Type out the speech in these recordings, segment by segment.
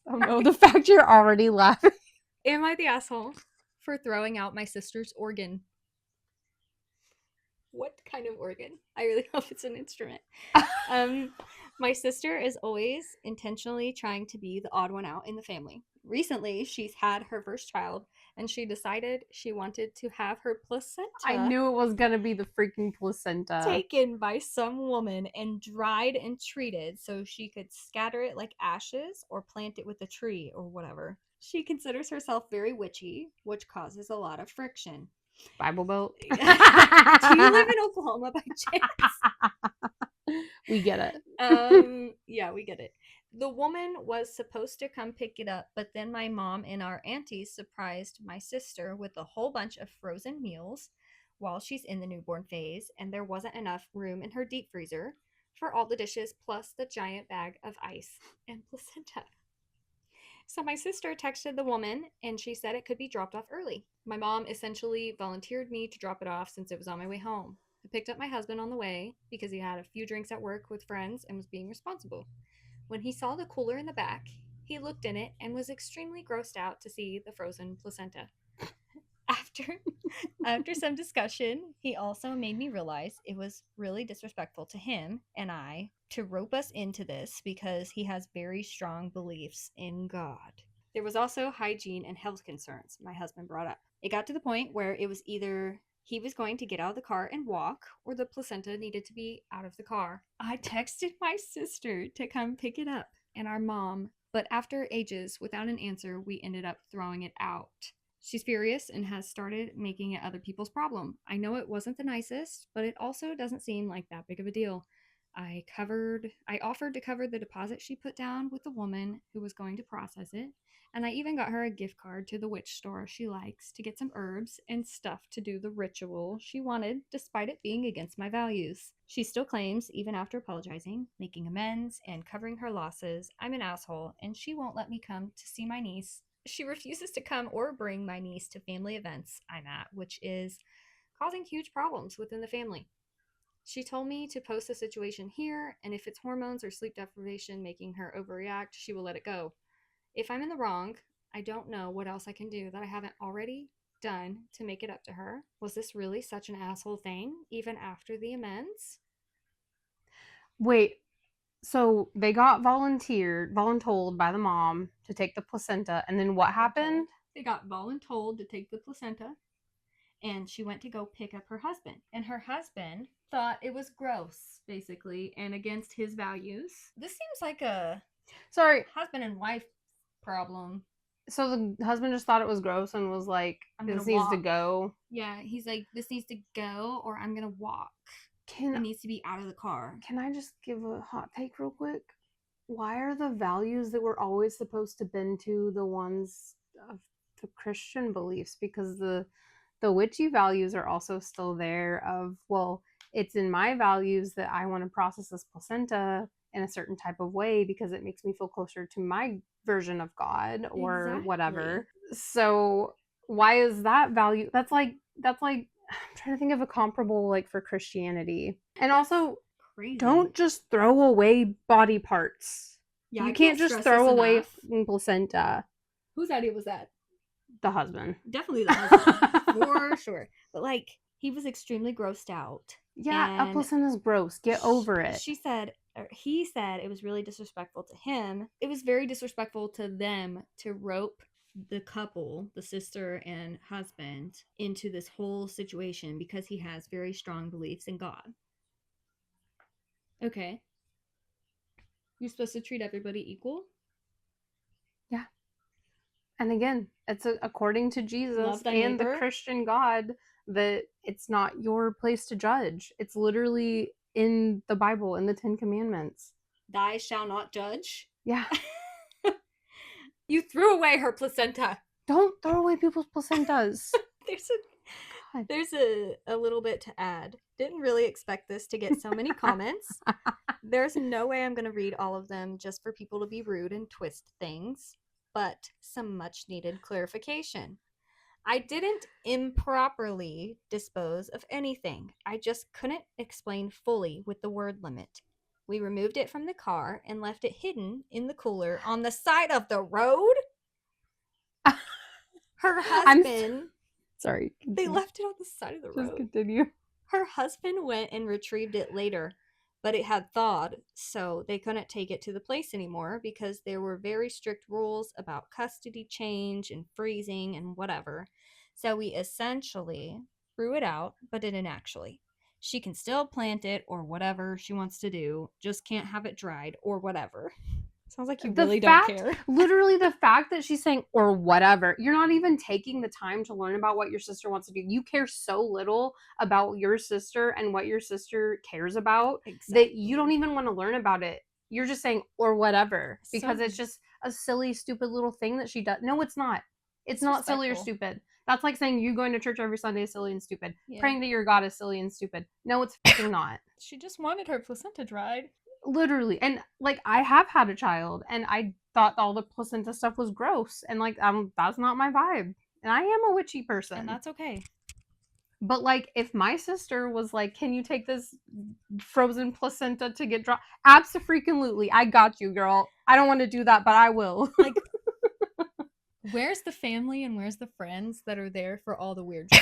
Oh no, the fact you're already laughing. Am I the asshole for throwing out my sister's organ? What kind of organ? I really hope it's an instrument. My sister is always intentionally trying to be the odd one out in the family. Recently, she's had her first child, and she decided she wanted to have her placenta I knew it was gonna be the freaking placenta. taken by some woman and dried and treated so she could scatter it like ashes or plant it with a tree or whatever. She considers herself very witchy, which causes a lot of friction. Bible Belt. Do you live in Oklahoma by chance? We get it. Yeah, we get it. The woman was supposed to come pick it up, but then my mom and our aunties surprised my sister with a whole bunch of frozen meals while she's in the newborn phase, and there wasn't enough room in her deep freezer for all the dishes plus the giant bag of ice and placenta. So my sister texted the woman and she said it could be dropped off early. My mom essentially volunteered me to drop it off since it was on my way home. I picked up my husband on the way because he had a few drinks at work with friends and was being responsible. When he saw the cooler in the back, he looked in it and was extremely grossed out to see the frozen placenta. After some discussion, he also made me realize it was really disrespectful to him and I to rope us into this because he has very strong beliefs in God. There was also hygiene and health concerns my husband brought up. It got to the point where it was either he was going to get out of the car and walk, or the placenta needed to be out of the car. I texted my sister to come pick it up and our mom, but after ages without an answer, we ended up throwing it out. She's furious and has started making it other people's problem. I know it wasn't the nicest, but it also doesn't seem like that big of a deal. I offered to cover the deposit she put down with the woman who was going to process it, and I even got her a gift card to the witch store she likes to get some herbs and stuff to do the ritual she wanted, despite it being against my values. She still claims, even after apologizing, making amends, and covering her losses, I'm an asshole, and she won't let me come to see my niece. She refuses to come or bring my niece to family events I'm at, which is causing huge problems within the family. She told me to post the situation here, and if it's hormones or sleep deprivation making her overreact, she will let it go. If I'm in the wrong, I don't know what else I can do that I haven't already done to make it up to her. Was this really such an asshole thing, even after the amends? Wait, so they got voluntold by the mom to take the placenta, and then what happened? They got voluntold to take the placenta, and she went to go pick up her husband. And her husband thought it was gross, basically, and against his values. This seems like a husband and wife problem. So the husband just thought it was gross and was like, this needs to go. Yeah, he's like, this needs to go or I'm going to walk. It needs to be out of the car. Can I just give a hot take real quick? Why are the values that we're always supposed to bend to the ones of the Christian beliefs? Because the witchy values are also still there of, well, it's in my values that I want to process this placenta in a certain type of way because it makes me feel closer to my version of God or whatever. So why is that value? That's like I'm trying to think of a comparable like for Christianity. And also, crazy. Don't just throw away body parts. Yeah, you can't just throw away placenta. Whose idea was that? The husband. Definitely the husband. For sure. But like, he was extremely grossed out. Yeah, a placenta's gross. Get over it. He said it was really disrespectful to him. It was very disrespectful to them to rope the couple, the sister and husband, into this whole situation because he has very strong beliefs in God. Okay. You're supposed to treat everybody equal? Yeah. And again, it's according to Jesus and the Christian God that it's not your place to judge. It's literally in the Bible, in the 10 Commandments. Thou shalt not judge? Yeah. You threw away her placenta. Don't throw away people's placentas. There's a little bit to add. Didn't really expect this to get so many comments. There's no way I'm going to read all of them just for people to be rude and twist things, but some much needed clarification. I didn't improperly dispose of anything. I just couldn't explain fully with the word limit. We removed it from the car and left it hidden in the cooler on the side of the road. Her I'm husband, sorry. they Continue. left it on the side of the Just road. continue. Her husband went and retrieved it later, but it had thawed, so they couldn't take it to the place anymore because there were very strict rules about custody change and freezing and whatever. So we essentially threw it out, but didn't actually. She can still plant it or whatever she wants to do, just can't have it dried or whatever. Sounds like you The really don't fact, care. literally the fact that she's saying or whatever, you're not even taking the time to learn about what your sister wants to do. You care so little about your sister and what your sister cares about that you don't even want to learn about it. You're just saying or whatever because it's just a silly, stupid little thing that she does. No, it's not. It's not silly or stupid. That's like saying you going to church every Sunday is silly and stupid. Yeah. Praying to your God is silly and stupid. No, it's fucking not. She just wanted her placenta dried. Literally. And like I have had a child and I thought all the placenta stuff was gross and like that's not my vibe. And I am a witchy person. And that's okay. But like if my sister was like, "Can you take this frozen placenta to get dropped?" Absolutely. I got you, girl. I don't want to do that, but I will. Like where's the family and where's the friends that are there for all the weird shit?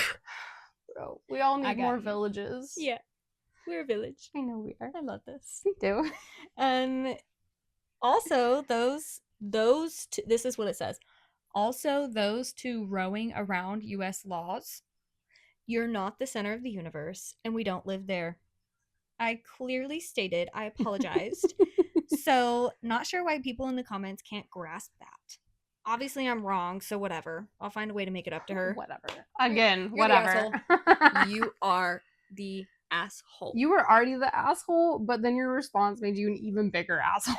Bro, we all need more villages. Yeah. We're a village. I know we are. I love this. We do. Also, this is what it says. Also, those two rowing around U.S. laws. You're not the center of the universe, and we don't live there. I clearly stated I apologized. So, not sure why people in the comments can't grasp that. Obviously, I'm wrong, so whatever. I'll find a way to make it up to her. Whatever. Again, You're whatever. You are the asshole. You were already the asshole, but then your response made you an even bigger asshole.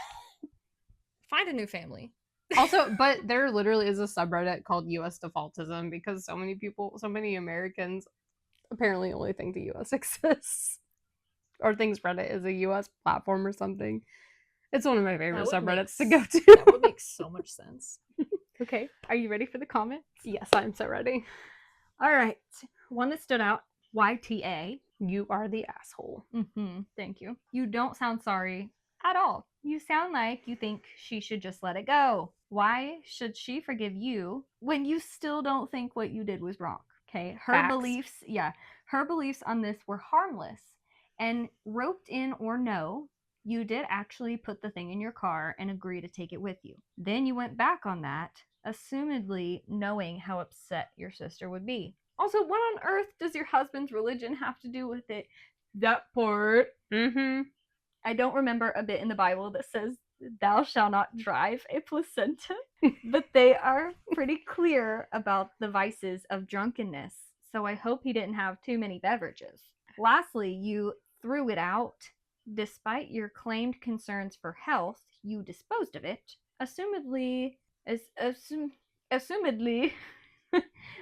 Find a new family. Also, but there literally is a subreddit called US defaultism because so many Americans apparently only think the US exists or thinks Reddit is a US platform or something. It's one of my favorite subreddits to go to. That would make so much sense. Okay, are you ready for the comments? Yes, I'm so ready. All right, one that stood out, YTA. You are the asshole. Thank you. You don't sound sorry at all. You sound like you think she should just let it go. Why should she forgive you when you still don't think what you did was wrong? Okay, her beliefs on this were harmless. And roped in or no, you did actually put the thing in your car and agree to take it with you. Then you went back on that, assumedly knowing how upset your sister would be. Also, what on earth does your husband's religion have to do with it? That part. I don't remember a bit in the Bible that says, "Thou shalt not drive a placenta," but they are pretty clear about the vices of drunkenness. So I hope he didn't have too many beverages. Lastly, you threw it out. Despite your claimed concerns for health, you disposed of it, assumedly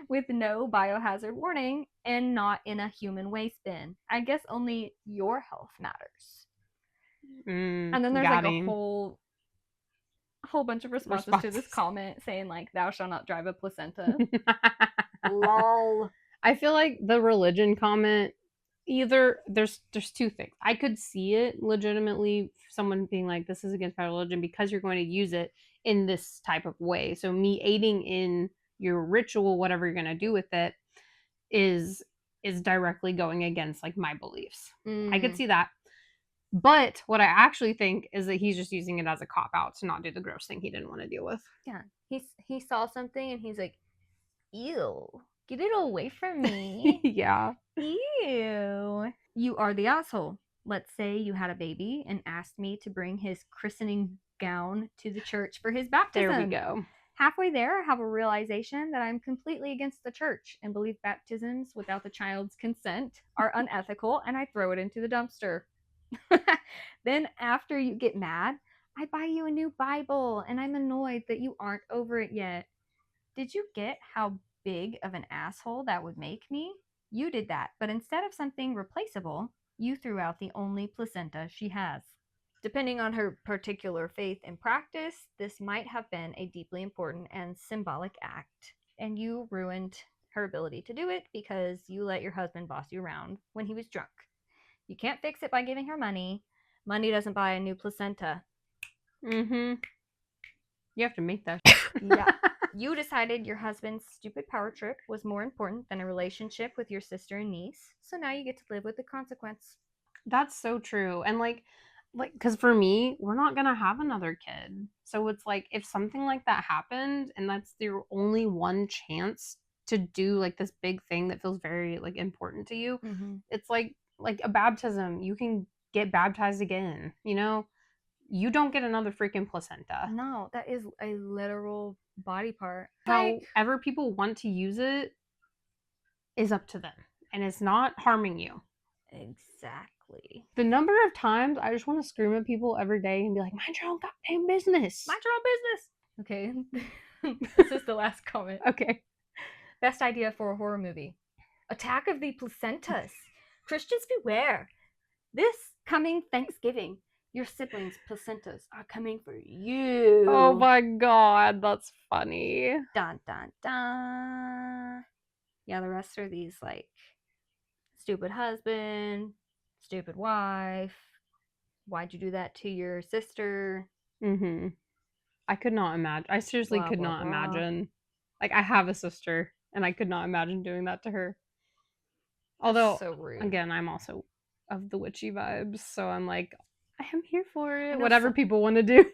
with no biohazard warning and not in a human waste bin. I guess only your health matters. And then there's like a whole bunch of responses to this comment saying like, "Thou shalt not drive a placenta." Lol. I feel like the religion comment, either there's two things. I could see it legitimately, someone being like, "This is against my religion," because you're going to use it in this type of way. So me aiding in your ritual, whatever you're going to do with it, is directly going against like my beliefs. I could see that. But what I actually think is that he's just using it as a cop out to not do the gross thing he didn't want to deal with. Yeah. He saw something and he's like, "Ew, get it away from me." Yeah. Ew. You are the asshole. Let's say you had a baby and asked me to bring his christening gown to the church for his baptism. There we go. Halfway there, I have a realization that I'm completely against the church and believe baptisms without the child's consent are unethical, and I throw it into the dumpster. Then after you get mad, I buy you a new Bible, and I'm annoyed that you aren't over it yet. Did you get how big of an asshole that would make me? You did that, but instead of something replaceable, you threw out the only placenta she has. Depending on her particular faith and practice, this might have been a deeply important and symbolic act, and you ruined her ability to do it because you let your husband boss you around when he was drunk. You can't fix it by giving her money. Money doesn't buy a new placenta. Mm-hmm. You have to make that. Yeah. You decided your husband's stupid power trip was more important than a relationship with your sister and niece, so now you get to live with the consequence. That's so true. And because for me, we're not gonna have another kid. So it's like if something like that happened and that's your only one chance to do like this big thing that feels very like important to you, Mm-hmm. it's like a baptism. You can get baptized again, you know? You don't get another freaking placenta. No, that is a literal body part. However people want to use it is up to them. And it's not harming you. Exactly. The number of times I just want to scream at people every day and be like, mind your own goddamn business. Mind your own business. Okay. This is the last comment. Okay. Best idea for a horror movie. Attack of the Placentas. Christians beware. This coming Thanksgiving, your siblings' placentas are coming for you. Oh my god, that's funny. Dun dun dun. Yeah, the rest are these like stupid husband, stupid wife. Why'd you do that to your sister? Mm-hmm. I could not imagine. I seriously Blah could blah not blah. imagine. Like, I have a sister, and I could not imagine doing that to her. That's Although, so rude. again, I'm also of the witchy vibes, so I'm like, I am here for it. I know Whatever some- people want to do.